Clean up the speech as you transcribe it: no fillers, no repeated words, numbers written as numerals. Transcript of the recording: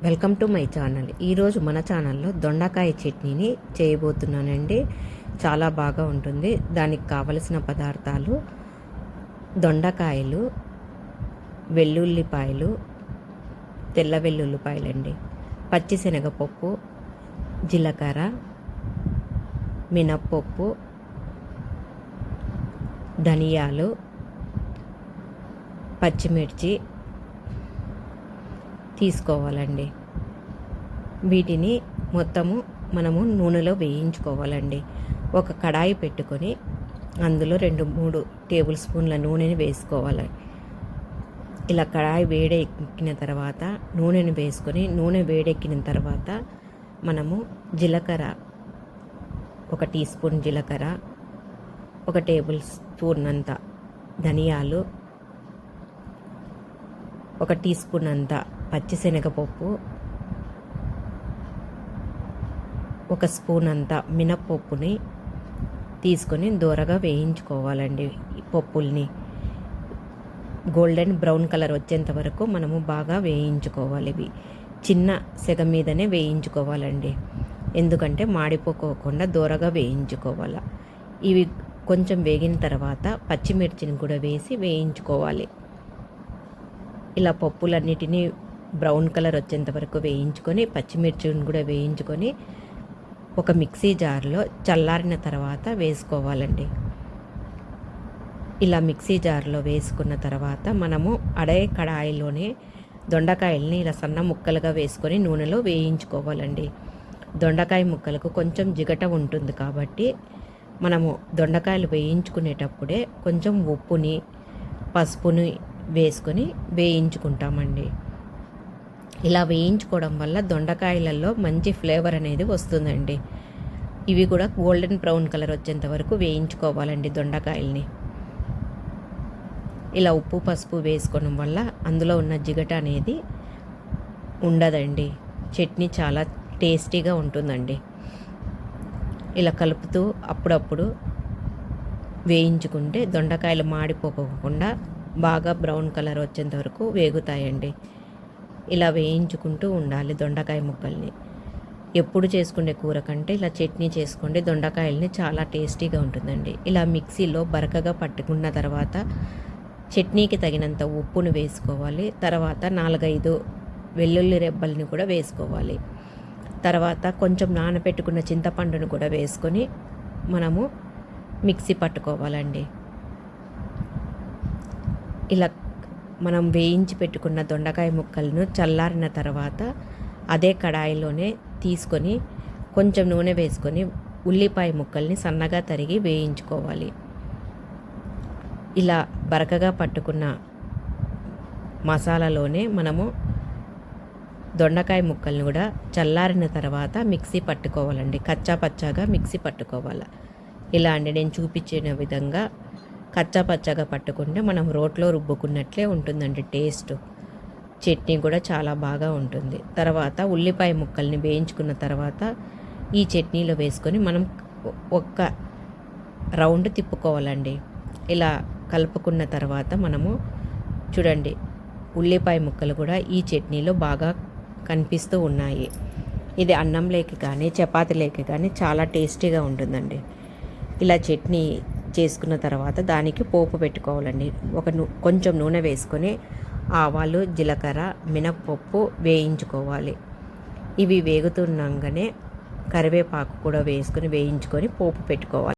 Welcome to my channel. ఈరోజు మన ఛానల్లో దొండకాయ చట్నీని చేయబోతున్నానండి. చాలా బాగా ఉంటుంది. దానికి కావలసిన పదార్థాలు దొండకాయలు, వెల్లుల్లిపాయలు, తెల్ల వెల్లుల్లిపాయలండి, పచ్చిశనగపప్పు, జీలకర్ర, మినప్పప్పు, ధనియాలు, పచ్చిమిర్చి తీసుకోవాలండి. వీటిని మొత్తము మనము నూనెలో వేయించుకోవాలండి. ఒక కడాయి పెట్టుకొని అందులో 2-3 టేబుల్ స్పూన్ల నూనెని వేసుకోవాలి. ఇలా కడాయి వేడెక్కిన తర్వాత నూనెని వేసుకొని, నూనె వేడెక్కిన తర్వాత మనము జీలకర్ర, 1 టీ స్పూన్ జీలకర్ర, 1 టేబుల్ స్పూన్ అంత ధనియాలు, 1 టీ స్పూన్ అంత పచ్చిశనగపప్పు, 1 స్పూన్ అంత మినప్పప్పుని తీసుకొని దోరగా వేయించుకోవాలండి. ఈ పప్పుల్ని గోల్డెన్ బ్రౌన్ కలర్ వచ్చేంత వరకు మనము బాగా వేయించుకోవాలి. ఇవి చిన్న సెగ మీదనే వేయించుకోవాలండి, ఎందుకంటే మాడిపోకోకుండా దోరగా వేయించుకోవాలి. ఇవి కొంచెం వేగిన తర్వాత పచ్చిమిర్చిని కూడా వేసి వేయించుకోవాలి. ఇలా పప్పులన్నిటినీ బ్రౌన్ కలర్ వచ్చేంత వరకు వేయించుకొని, పచ్చిమిర్చిని కూడా వేయించుకొని ఒక మిక్సీ జార్లో చల్లారిన తర్వాత వేసుకోవాలండి. ఇలా మిక్సీ జార్లో వేసుకున్న తర్వాత మనము అడే కడాయిలోనే దొండకాయల్ని ఇలా సన్న ముక్కలుగా వేసుకొని నూనెలో వేయించుకోవాలండి. దొండకాయ ముక్కలకు కొంచెం జిగట ఉంటుంది కాబట్టి మనము దొండకాయలు వేయించుకునేటప్పుడే కొంచెం ఉప్పుని, పసుపుని వేసుకొని వేయించుకుంటామండి. ఇలా వేయించుకోవడం వల్ల దొండకాయలలో మంచి ఫ్లేవర్ అనేది వస్తుందండి. ఇవి కూడా గోల్డెన్ బ్రౌన్ కలర్ వచ్చేంత వరకు వేయించుకోవాలండి దొండకాయల్ని. ఇలా ఉప్పు, పసుపు వేసుకోవడం వల్ల అందులో ఉన్న జిగట అనేది ఉండదండి. చట్నీ చాలా టేస్టీగా ఉంటుందండి. ఇలా కలుపుతూ అప్పుడప్పుడు వేయించుకుంటే దొండకాయలు మాడిపోకుండా బాగా బ్రౌన్ కలర్ వచ్చేంత వరకు వేగుతాయండి. ఇలా వేయించుకుంటూ ఉండాలి దొండకాయ ముక్కల్ని. ఎప్పుడు చేసుకునే కూర కంటే ఇలా చట్నీ చేసుకోండి, దొండకాయల్ని చాలా టేస్టీగా ఉంటుందండి. ఇలా మిక్సీలో బరకగా పట్టుకున్న తర్వాత చట్నీకి తగినంత ఉప్పును వేసుకోవాలి. తర్వాత 4-5 వెల్లుల్లి రెబ్బల్ని కూడా వేసుకోవాలి. తర్వాత కొంచెం నానబెట్టుకున్న చింతపండును కూడా వేసుకొని మనము మిక్సీ పట్టుకోవాలండి. ఇలా మనం వేయించి పెట్టుకున్న దొండకాయ ముక్కలను చల్లారిన తర్వాత అదే కడాయిలోనే తీసుకొని కొంచెం నూనె వేసుకొని ఉల్లిపాయ ముక్కల్ని సన్నగా తరిగి వేయించుకోవాలి. ఇలా బరకగా పట్టుకున్న మసాలాలోనే మనము దొండకాయ ముక్కల్ని కూడా చల్లారిన తర్వాత మిక్సీ పట్టుకోవాలండి. కచ్చా పచ్చాగా మిక్సీ పట్టుకోవాలి. ఇలా అండి నేను చూపించిన విధంగా కచ్చా పచ్చగా పట్టుకుంటే మనం రోట్లో రుబ్బుకున్నట్లే ఉంటుందండి టేస్ట్. చట్నీ కూడా చాలా బాగా ఉంటుంది. తర్వాత ఉల్లిపాయ ముక్కల్ని వేయించుకున్న తర్వాత ఈ చట్నీలో వేసుకొని మనం ఒక్క రౌండ్ తిప్పుకోవాలండి. ఇలా కలుపుకున్న తర్వాత మనము చూడండి, ఉల్లిపాయ ముక్కలు కూడా ఈ చట్నీలో బాగా కనిపిస్తూ ఉన్నాయి. ఇది అన్నం లేక కానీ చపాతీ లేక కానీ చాలా టేస్టీగా ఉంటుందండి. ఇలా చట్నీ చేసుకున్న తర్వాత దానికి పోపు పెట్టుకోవాలండి. కొంచెం నూనె వేసుకొని ఆవాలు, జీలకర్ర, మినప్పప్పు వేయించుకోవాలి. ఇవి వేగుతున్నాగానే కరివేపాకు కూడా వేసుకొని వేయించుకొని పోపు పెట్టుకోవాలి.